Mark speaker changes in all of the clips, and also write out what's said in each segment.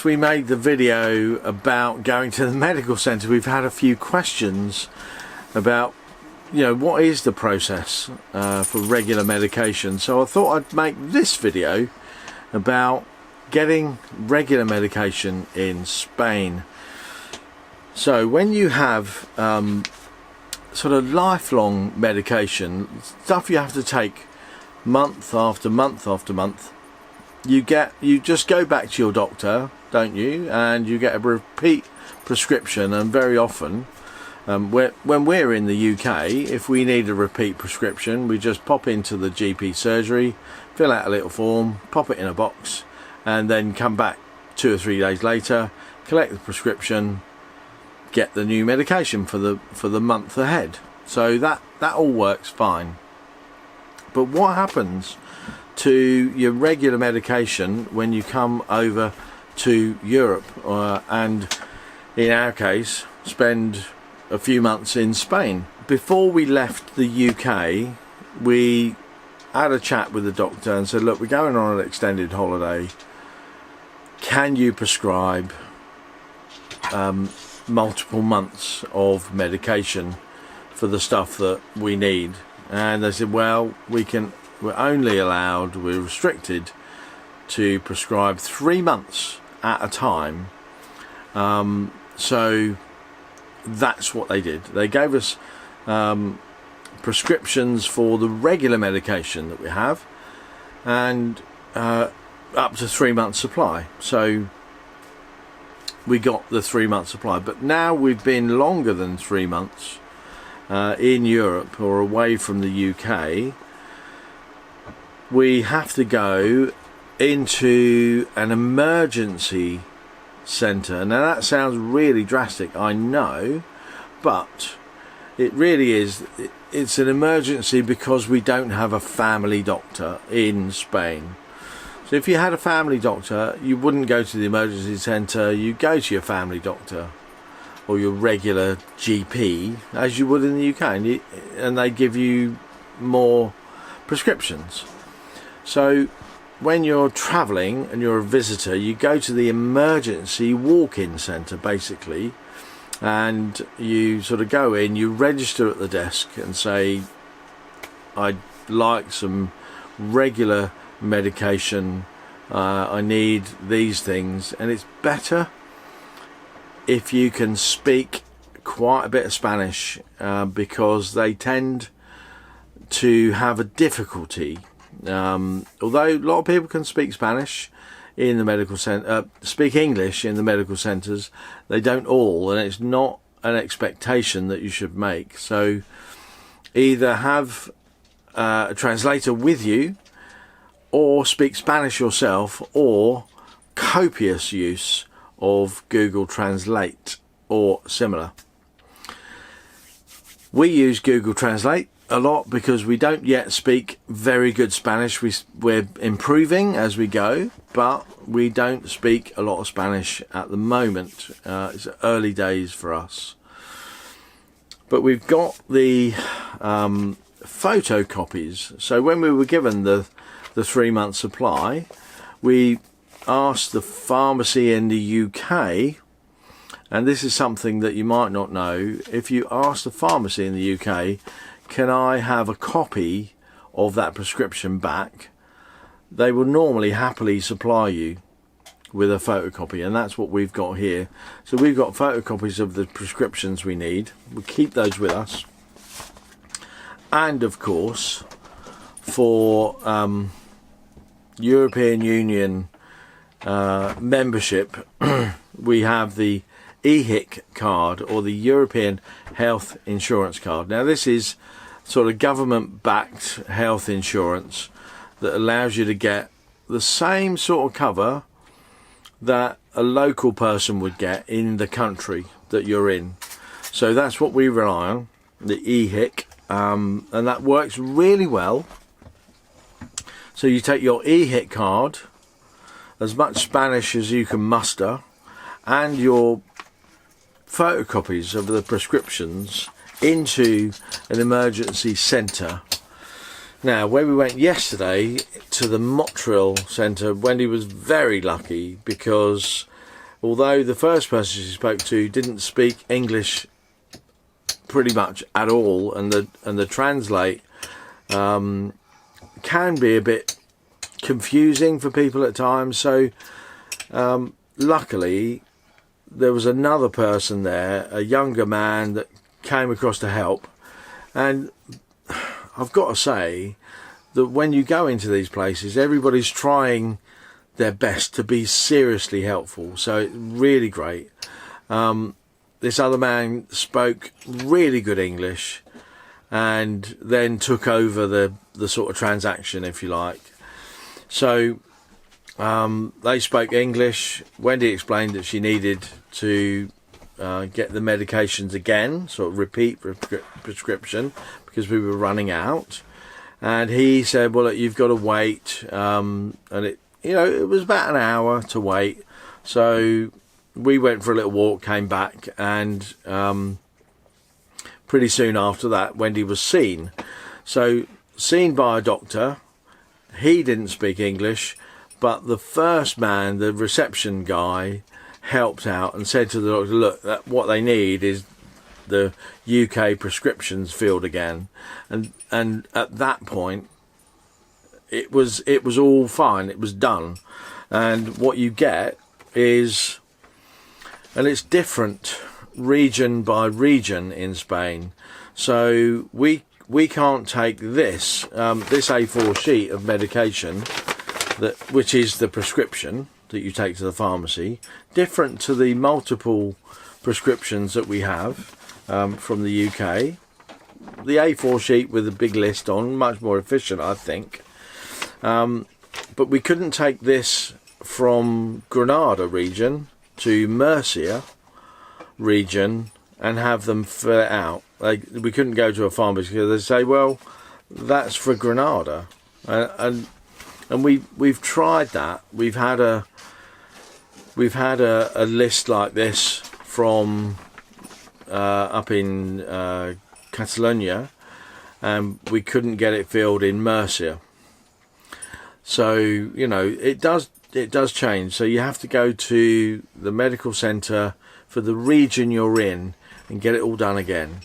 Speaker 1: We made the video about going to the medical centre. We've had a few questions about, what is the process for regular medication. So I thought I'd make this video about getting regular medication in Spain. So when you have sort of lifelong medication, stuff you have to take month after month after month, you just go back to your doctor, don't you, and you get a repeat prescription. And very often when we're in the UK, if we need a repeat prescription, we just pop into the GP surgery, fill out a little form, pop it in a box, and then come back 2 or 3 days later, collect the prescription, get the new medication for the month ahead. So that all works fine. But what happens to your regular medication when you come over to Europe, and in our case spend a few months in Spain? Before we left the UK, we had a chat with the doctor and said, look, we're going on an extended holiday, can you prescribe multiple months of medication for the stuff that we need? And they said, well, we're restricted to prescribe 3 months at a time. So that's what they did. They gave us prescriptions for the regular medication that we have, and up to 3 months supply. So we got the 3 month supply. But now we've been longer than 3 months in Europe or away from the UK, we have to go into an emergency centre. Now that sounds really drastic, I know, but it really is. It's an emergency because we don't have a family doctor in Spain. So if you had a family doctor, you wouldn't go to the emergency centre, you go to your family doctor or your regular GP as you would in the UK, and they give you more prescriptions. So when you're travelling and you're a visitor, you go to the emergency walk-in centre basically, and you sort of go in, you register at the desk and say, I'd like some regular medication, I need these things. And it's better if you can speak quite a bit of Spanish, because they tend to have a difficulty. Although a lot of people can speak Spanish in the medical centre, speak English in the medical centres, they don't all, and it's not an expectation that you should make. So either have a translator with you, or speak Spanish yourself, or copious use of Google Translate or similar. We use Google Translate a lot because we don't yet speak very good Spanish. We're improving as we go, but we don't speak a lot of Spanish at the moment. It's early days for us. But we've got the photocopies. So when we were given the 3 month supply, we asked the pharmacy in the UK, and this is something that you might not know. If you ask the pharmacy in the UK, can I have a copy of that prescription back, they will normally happily supply you with a photocopy, and that's what we've got here. So we've got photocopies of the prescriptions we need. We'll keep those with us. And of course, for European Union membership, we have the EHIC card, or the European Health Insurance Card. Now this is sort of government-backed health insurance that allows you to get the same sort of cover that a local person would get in the country that you're in. So that's what we rely on, the EHIC, and that works really well. So you take your EHIC card, as much Spanish as you can muster, and your photocopies of the prescriptions into an emergency centre. Now, when we went yesterday to the Montreal centre, Wendy was very lucky because although the first person she spoke to didn't speak English pretty much at all, and the translate can be a bit confusing for people at times. So luckily there was another person there, a younger man, that came across to help. And I've got to say that when you go into these places, everybody's trying their best to be seriously helpful, so it's really great. This other man spoke really good English and then took over the sort of transaction, if you like. So they spoke English. Wendy explained that she needed to get the medications again, sort of repeat prescription, because we were running out. And he said, well, look, you've got to wait, and it was about an hour to wait. So we went for a little walk, came back, and pretty soon after that Wendy was seen. So seen by a doctor. He didn't speak English, but the first man, the reception guy, helped out and said to the doctor, look, what they need is the UK prescriptions filled again. And at that point it was all fine, it was done. And what you get is, and it's different region by region in Spain, so we can't take this A4 sheet of medication, which is the prescription that you take to the pharmacy, different to the multiple prescriptions that we have from the UK. The A4 sheet with a big list on, much more efficient, I think. But we couldn't take this from Granada region to Murcia region and have them fill it out. We couldn't go to a pharmacy because they say, well, that's for Granada, and we've tried that. We've had a list like this from up in Catalonia, and we couldn't get it filled in Murcia. So it does change. So you have to go to the medical centre for the region you're in and get it all done again.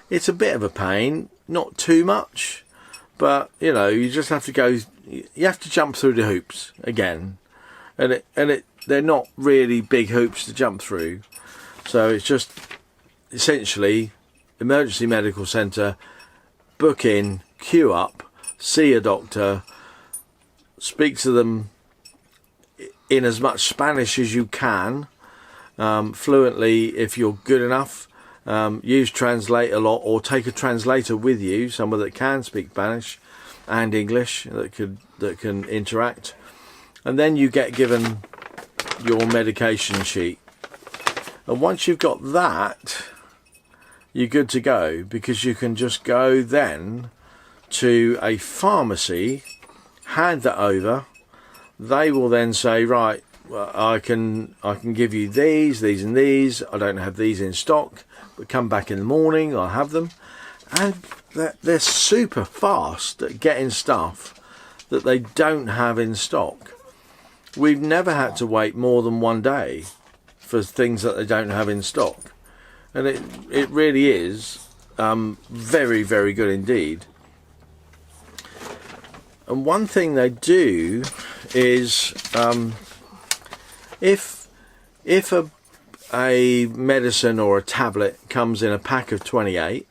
Speaker 1: It's a bit of a pain, not too much, but you just have to go. You have to jump through the hoops again, and they're not really big hoops to jump through. So it's just essentially emergency medical centre, book in, queue up, see a doctor, speak to them in as much Spanish as you can, fluently if you're good enough. Use Translate a lot, or take a translator with you, someone that can speak Spanish and English, that can interact, and then you get given your medication sheet. And once you've got that, you're good to go, because you can just go then to a pharmacy, hand that over. They will then say, right, well, I can give you these and these. I don't have these in stock, but come back in the morning, I'll have them. And they're super fast at getting stuff that they don't have in stock. We've never had to wait more than one day for things that they don't have in stock, and it really is very, very good indeed. And one thing they do is, if a medicine or a tablet comes in a pack of 28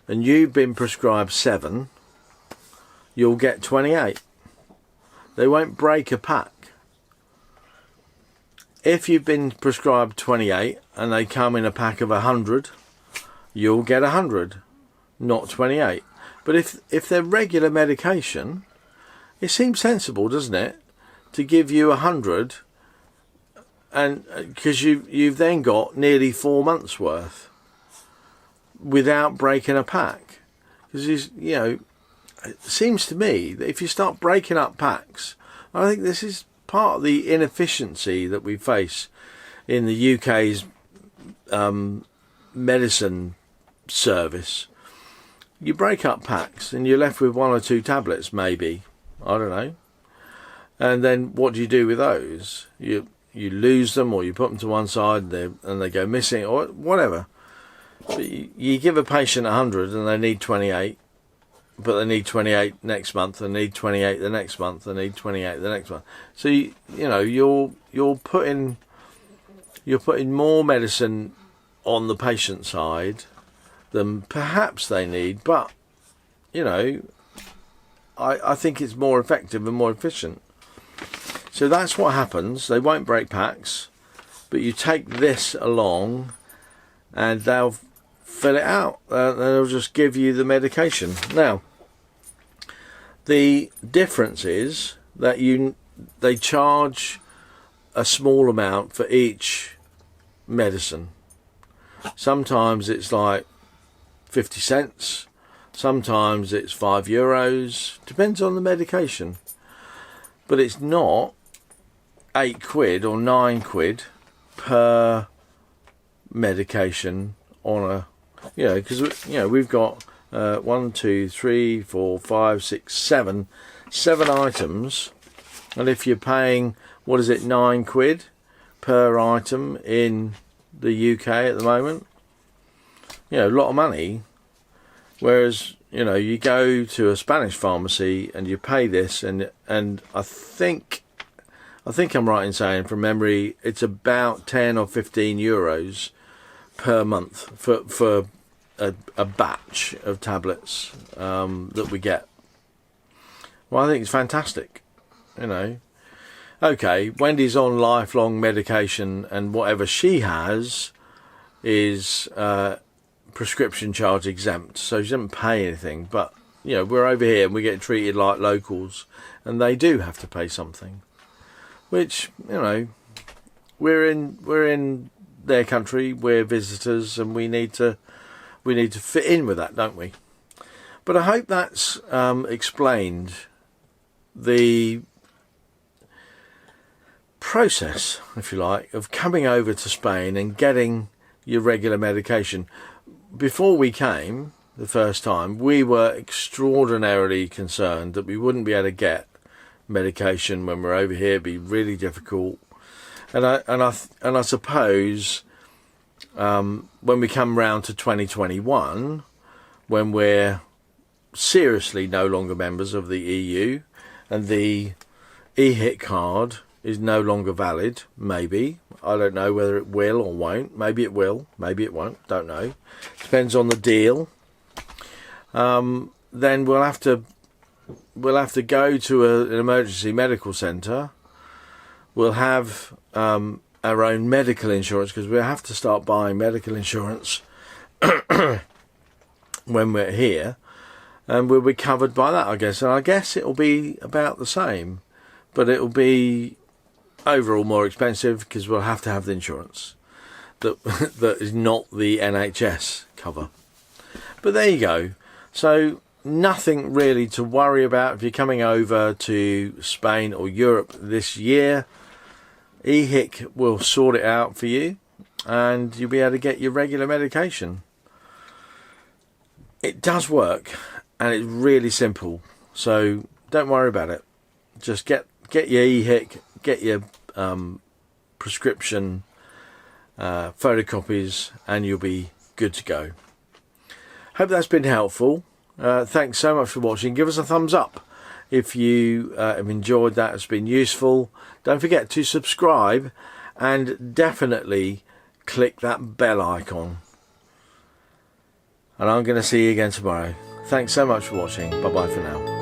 Speaker 1: and you've been prescribed 7, you'll get 28. They won't break a pack. If you've been prescribed 28 and they come in a pack of 100, you'll get 100, not 28. But if they're regular medication, it seems sensible, doesn't it, to give you 100, and because you've then got nearly 4 months worth without breaking a pack. Because it seems to me that if you start breaking up packs, I think this is part of the inefficiency that we face in the UK's medicine service. You break up packs and you're left with 1 or 2 tablets, maybe. I don't know. And then what do you do with those? You lose them, or you put them to one side and they go missing, or whatever. But you give a patient 100 and they need 28, but they need 28 next month, they need 28 the next month, they need 28 the next month. So you're putting more medicine on the patient side than perhaps they need, but I think it's more effective and more efficient. So that's what happens. They won't break packs, but you take this along and they'll fill it out. They'll just give you the medication. Now, the difference is that they charge a small amount for each medicine. Sometimes it's like 50 cents. Sometimes it's €5. Depends on the medication. But it's not £8 or £9 per medication on a, because we've got 1, 2, 3, 4, 5, 6, 7 items, and if you're paying £9 per item in the UK at the moment, a lot of money. Whereas you go to a Spanish pharmacy and you pay this, and I think I'm right in saying from memory it's about 10 or 15 euros per month for a batch of tablets that we get. Well, I think it's fantastic. Okay, Wendy's on lifelong medication, and whatever she has is prescription charge exempt, so she doesn't pay anything. But we're over here and we get treated like locals, and they do have to pay something, which we're in their country, we're visitors, and we need to fit in with that, don't we? But I hope that's explained the process, if you like, of coming over to Spain and getting your regular medication. Before we came the first time, we were extraordinarily concerned that we wouldn't be able to get medication when we're over here. It'd be really difficult. And I suppose when we come round to 2021, when we're seriously no longer members of the EU and the EHIC card is no longer valid, maybe. I don't know whether it will or won't. Maybe it will, maybe it won't, don't know. Depends on the deal. Then we'll have to go to an emergency medical centre. We'll have our own medical insurance, because we'll have to start buying medical insurance when we're here, and we'll be covered by that, I guess. And I guess it'll be about the same, but it'll be overall more expensive because we'll have to have the insurance that is not the NHS cover. But there you go. So nothing really to worry about if you're coming over to Spain or Europe this year. EHIC will sort it out for you, and you'll be able to get your regular medication. It does work, and it's really simple, so don't worry about it. Just get your EHIC, get your prescription photocopies, and you'll be good to go. Hope that's been helpful. Thanks so much for watching. Give us a thumbs up if you have enjoyed that. It's been useful. Don't forget to subscribe, and definitely click that bell icon. And I'm going to see you again tomorrow. Thanks so much for watching. Bye bye for now.